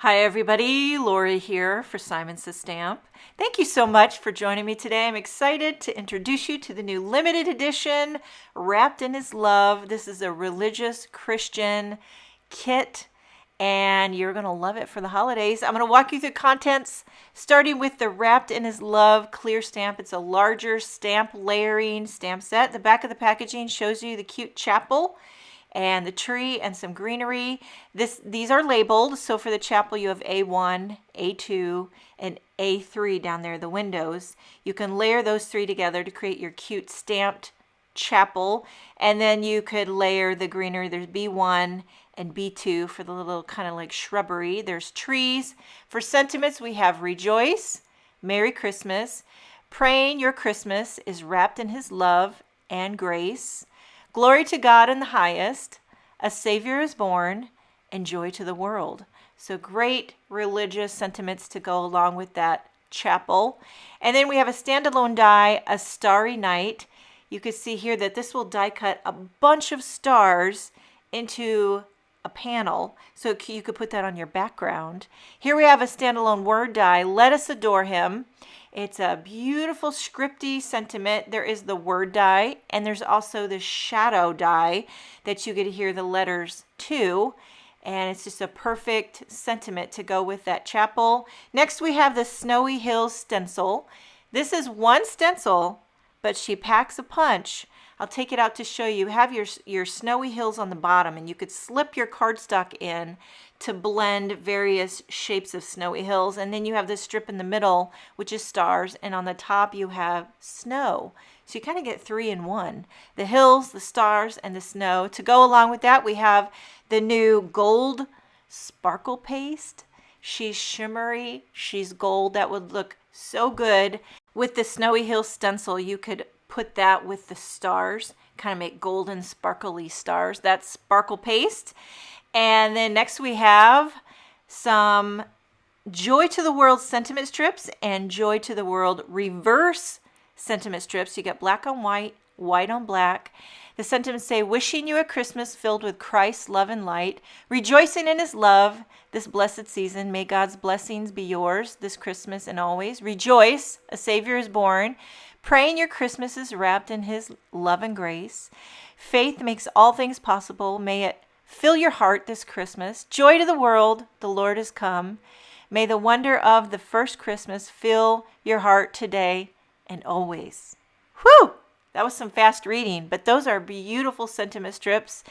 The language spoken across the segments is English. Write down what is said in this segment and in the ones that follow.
Hi everybody, Lori here for Simon Says Stamp. Thank you so much for joining me today. I'm excited to introduce you to the new limited edition, Wrapped in His Love. This is a religious Christian kit and you're going to love it for the holidays. I'm going to walk you through contents starting with the Wrapped in His Love clear stamp. It's a larger stamp layering stamp set. The back of the packaging shows you the cute chapel and the tree and some greenery. These are labeled. So for the chapel, you have A1, A2, and A3 down there, the windows. You can layer those three together to create your cute stamped chapel. And then you could layer the greenery. There's B1 and B2 for the little kind of like shrubbery. There's trees. For sentiments, we have rejoice, Merry Christmas, praying your Christmas is wrapped in His love and grace. Glory to God in the highest, a Savior is born, and joy to the world. So great religious sentiments to go along with that chapel. And then we have a standalone die, A Starry Night. You can see here that this will die cut a bunch of stars into a panel. So you could put that on your background. Here we have a standalone word die, Let Us Adore Him. It's a beautiful scripty sentiment. There is the word die, and there's also the shadow die that you get to hear the letters to. And it's just a perfect sentiment to go with that chapel. Next, we have the Snowy Hills stencil. This is one stencil, but she packs a punch. I'll take it out to show you. You have your snowy hills on the bottom, and you could slip your cardstock in to blend various shapes of snowy hills. And then you have this strip in the middle, which is stars, and on the top you have snow. So you kind of get 3 in 1. The hills, the stars, and the snow. To go along with that, we have the new gold sparkle paste. She's shimmery, she's gold. That would look so good. With the Snowy Hill stencil, you could put that with the stars, kind of make golden sparkly stars. That's sparkle paste. And then next we have some Joy to the World sentiment strips and Joy to the World reverse sentiment strips. You get black on white, white on black. The sentiments say, wishing you a Christmas filled with Christ's love and light, rejoicing in His love this blessed season. May God's blessings be yours this Christmas and always. Rejoice, a Savior is born. Praying your Christmas is wrapped in His love and grace. Faith makes all things possible. May it fill your heart this Christmas. Joy to the world, the Lord has come. May the wonder of the first Christmas fill your heart today and always. Whew! That was some fast reading, but those are beautiful sentiment strips.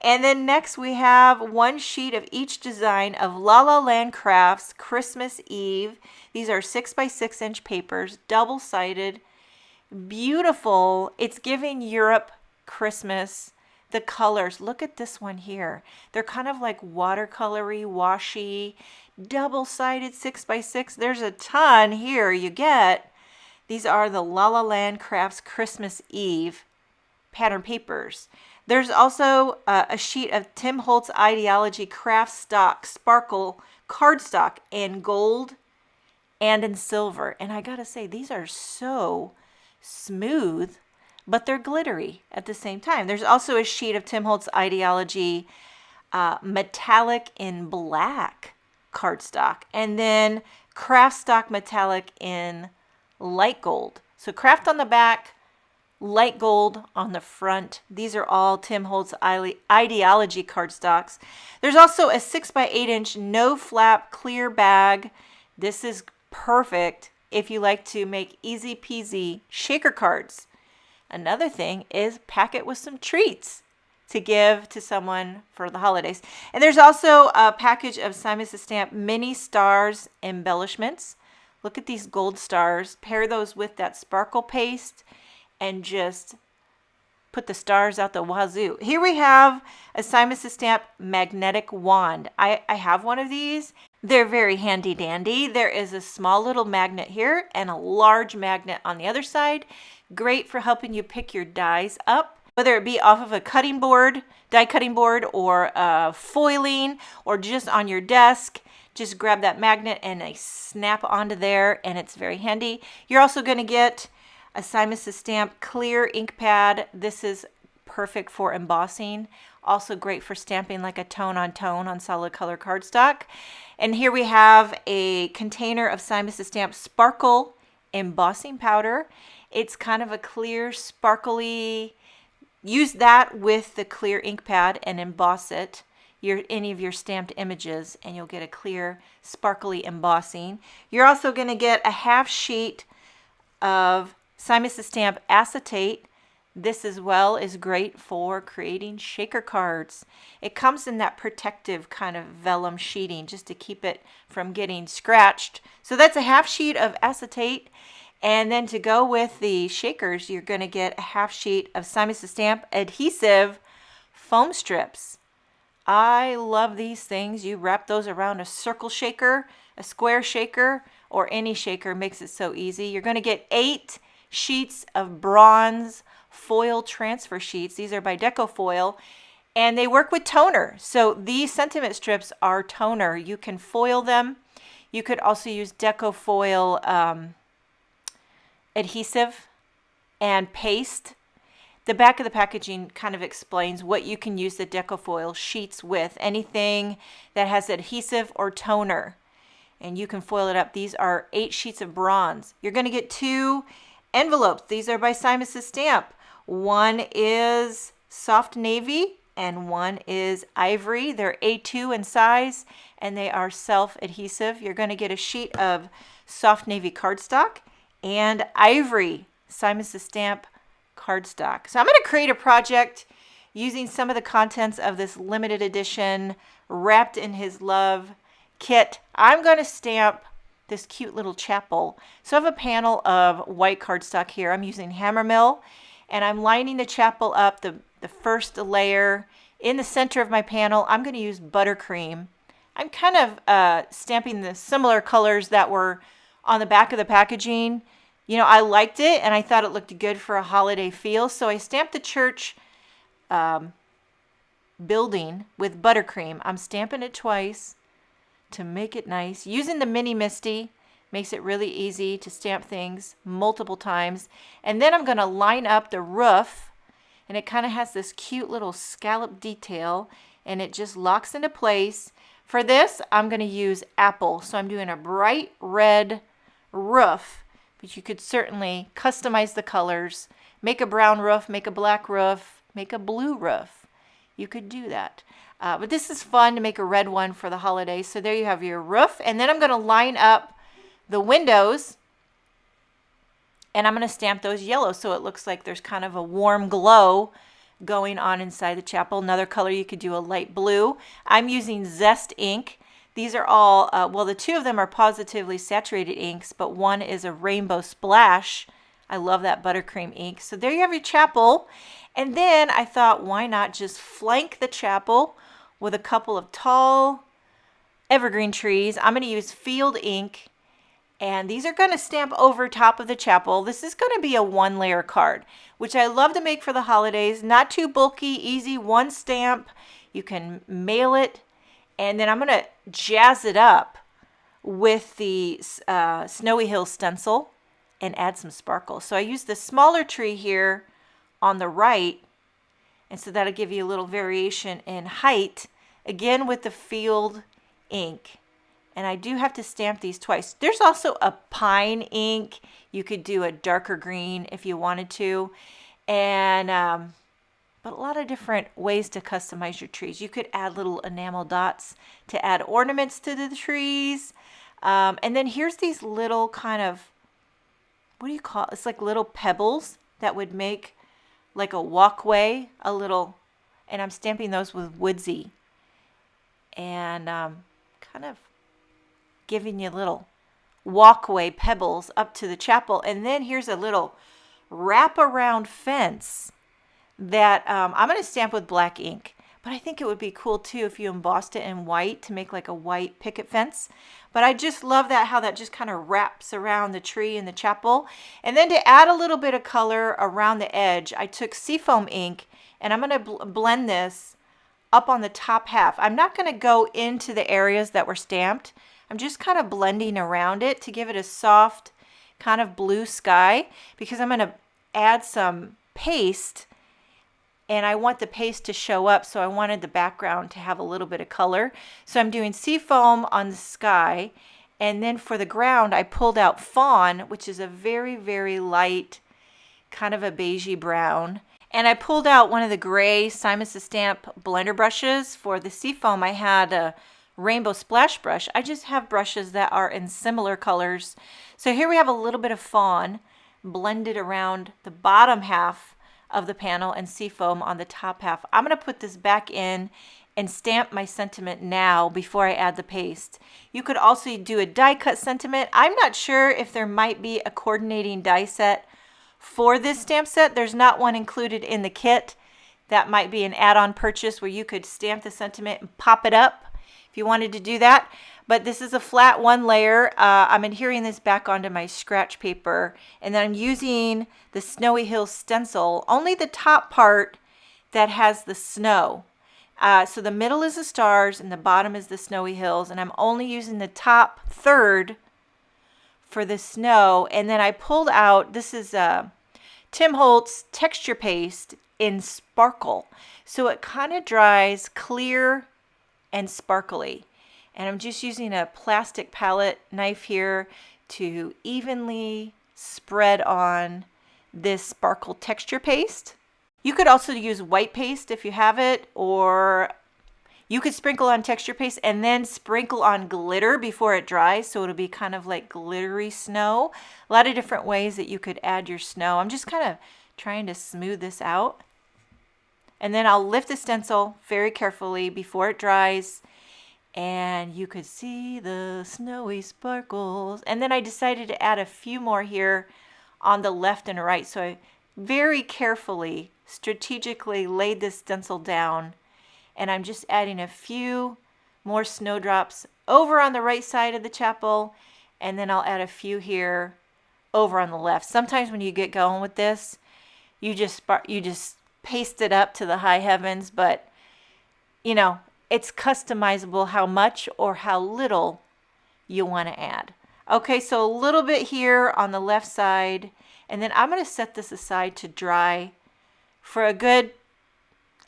And then next we have one sheet of each design of La La Land Crafts Christmas Eve. These are 6 by 6 inch papers, double-sided, beautiful. It's giving Europe Christmas. The colors, look at this one here. They're kind of like watercolory, washy, double-sided 6 by 6. There's a ton here you get. These are the La La Land Crafts Christmas Eve pattern papers. There's also a sheet of Tim Holtz Ideology Craft Stock Sparkle cardstock in gold and in silver. And I gotta say, these are so smooth, but they're glittery at the same time. There's also a sheet of Tim Holtz Ideology Metallic in black cardstock. And then Craft Stock Metallic in light gold. So craft on the back, light gold on the front. These are all Tim Holtz Ideology cardstocks. There's also a 6 by 8 inch no flap clear bag. This is perfect if you like to make easy peasy shaker cards. Another thing is pack it with some treats to give to someone for the holidays. And there's also a package of Simon Says Stamp mini stars embellishments. Look at these gold stars. Pair those with that sparkle paste and just put the stars out the wazoo. Here we have a Simon Says Stamp magnetic wand. I have one of these. They're very handy dandy. There is a small little magnet here and a large magnet on the other side. Great for helping you pick your dies up, whether it be off of a cutting board, die cutting board, or foiling, or just on your desk. Just grab that magnet and they snap onto there, and it's very handy. You're also going to get a Simon Says Stamp clear ink pad. This is perfect for embossing. Also great for stamping like a tone on solid color cardstock. And here we have a container of Simon Says Stamp Sparkle embossing powder. It's kind of a clear, sparkly. Use that with the clear ink pad and emboss it, any of your stamped images, and you'll get a clear, sparkly embossing. You're also going to get a half sheet of Simon Says Stamp acetate. This as well is great for creating shaker cards. It comes in that protective kind of vellum sheeting just to keep it from getting scratched. So that's a half sheet of acetate. And then to go with the shakers, you're going to get a half sheet of Simon Says Stamp adhesive foam strips. I love these things. You wrap those around a circle shaker, a square shaker, or any shaker. Makes it so easy. You're going to get 8 sheets of bronze foil transfer sheets. These are by Decofoil, and they work with toner. So these sentiment strips are toner. You can foil them. You could also use Decofoil adhesive and paste. The back of the packaging kind of explains what you can use the Decofoil sheets with. Anything that has adhesive or toner, and you can foil it up. These are 8 sheets of bronze. You're going to get 2 envelopes. These are by Simon Says Stamp. One is soft navy and one is ivory. They're A2 in size and they are self-adhesive. You're going to get a sheet of soft navy cardstock and ivory Simon Says Stamp cardstock. So I'm going to create a project using some of the contents of this limited edition Wrapped in His Love kit. I'm going to stamp this cute little chapel. So I have a panel of white cardstock here. I'm using Hammermill, and I'm lining the chapel up, the first layer. In the center of my panel, I'm going to use Buttercream. I'm kind of stamping the similar colors that were on the back of the packaging. You know, I liked it, and I thought it looked good for a holiday feel, so I stamped the church building with Buttercream. I'm stamping it twice to make it nice. Using the mini MISTI makes it really easy to stamp things multiple times. And then I'm going to line up the roof, and it kind of has this cute little scallop detail, and it just locks into place. For this, I'm going to use apple. So I'm doing a bright red roof, but you could certainly customize the colors. Make a brown roof, make a black roof, make a blue roof. You could do that. But this is fun to make a red one for the holidays. So there you have your roof. And then I'm going to line up the windows, and I'm going to stamp those yellow so it looks like there's kind of a warm glow going on inside the chapel. Another color, you could do a light blue. I'm using Zest ink. These are all, well, the 2 of them are Pawsitively saturated inks, but one is a rainbow splash. I love that buttercream ink. So there you have your chapel. And then I thought, why not just flank the chapel with a couple of tall evergreen trees. I'm going to use field ink, and these are going to stamp over top of the chapel. This is going to be a 1-layer card, which I love to make for the holidays. Not too bulky, easy, 1 stamp. You can mail it, and then I'm going to jazz it up with the Snowy Hill stencil and add some sparkle. So I use the smaller tree here on the right, and so that'll give you a little variation in height, again with the field ink. And I do have to stamp these twice. There's also a pine ink. You could do a darker green if you wanted to. And but a lot of different ways to customize your trees. You could add little enamel dots to add ornaments to the trees. And then here's these little kind of, what do you call it? It's like little pebbles that would make like a walkway, a little, and I'm stamping those with Woodsy. And kind of giving you little walkway pebbles up to the chapel. And then here's a little wraparound fence that I'm going to stamp with black ink. But I think it would be cool too if you embossed it in white to make like a white picket fence. But I just love that, how that just kind of wraps around the tree and the chapel. And then to add a little bit of color around the edge, I took Seafoam ink, and I'm going to blend this up on the top half. I'm not going to go into the areas that were stamped. I'm just kind of blending around it to give it a soft kind of blue sky, because I'm going to add some paste and I want the paste to show up, so I wanted the background to have a little bit of color. So I'm doing Seafoam on the sky, and then for the ground I pulled out Fawn, which is a very, very light, kind of a beigey brown. And I pulled out one of the gray Simon Says Stamp blender brushes. For the Seafoam, I had a rainbow splash brush. I just have brushes that are in similar colors. So here we have a little bit of Fawn blended around the bottom half of the panel and Seafoam on the top half. I'm going to put this back in and stamp my sentiment now before I add the paste. You could also do a die cut sentiment. I'm not sure if there might be a coordinating die set for this stamp set. There's not one included in the kit. That might be an add-on purchase where you could stamp the sentiment and pop it up if you wanted to do that. But this is a flat one layer. I'm adhering this back onto my scratch paper, and then I'm using the Snowy Hills stencil, only the top part that has the snow. So the middle is the stars and the bottom is the Snowy Hills, and I'm only using the top third for the snow. And then I pulled out, this is Tim Holtz texture paste in Sparkle, so it kind of dries clear and sparkly. And I'm just using a plastic palette knife here to evenly spread on this Sparkle texture paste. You could also use white paste if you have it, or you could sprinkle on texture paste and then sprinkle on glitter before it dries, so it'll be kind of like glittery snow. A lot of different ways that you could add your snow. I'm just kind of trying to smooth this out. And then I'll lift the stencil very carefully before it dries, and you could see the snowy sparkles. And then I decided to add a few more here on the left and right. So I very carefully, strategically laid this stencil down, and I'm just adding a few more snowdrops over on the right side of the chapel, and then I'll add a few here over on the left. Sometimes when you get going with this, you just paste it up to the high heavens, but you know, it's customizable how much or how little you want to add. Okay, so a little bit here on the left side, and then I'm going to set this aside to dry for a good,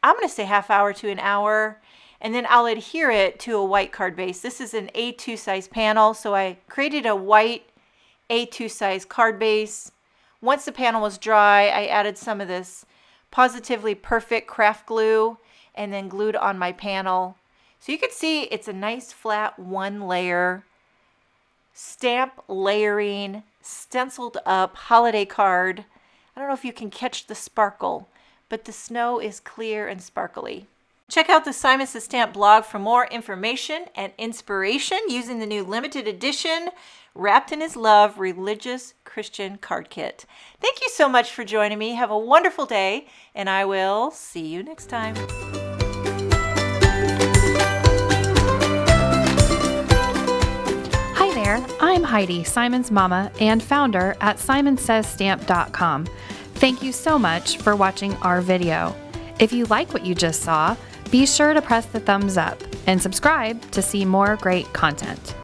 I'm going to say half hour to an hour, and then I'll adhere it to a white card base. This is an A2 size panel, so I created a white A2 size card base. Once the panel was dry, I added some of this Positively Perfect craft glue and then glued on my panel. So you can see it's a nice flat one layer stamp layering stenciled up holiday card. I don't know if you can catch the sparkle, but the snow is clear and sparkly. Check out the Simon Says Stamp blog for more information and inspiration using the new limited edition Wrapped in His Love Religious Christian Card Kit. Thank you so much for joining me. Have a wonderful day, and I will see you next time. Hi there, I'm Heidi, Simon's mama and founder at SimonsSaysStamp.com. Thank you so much for watching our video. If you like what you just saw, be sure to press the thumbs up and subscribe to see more great content.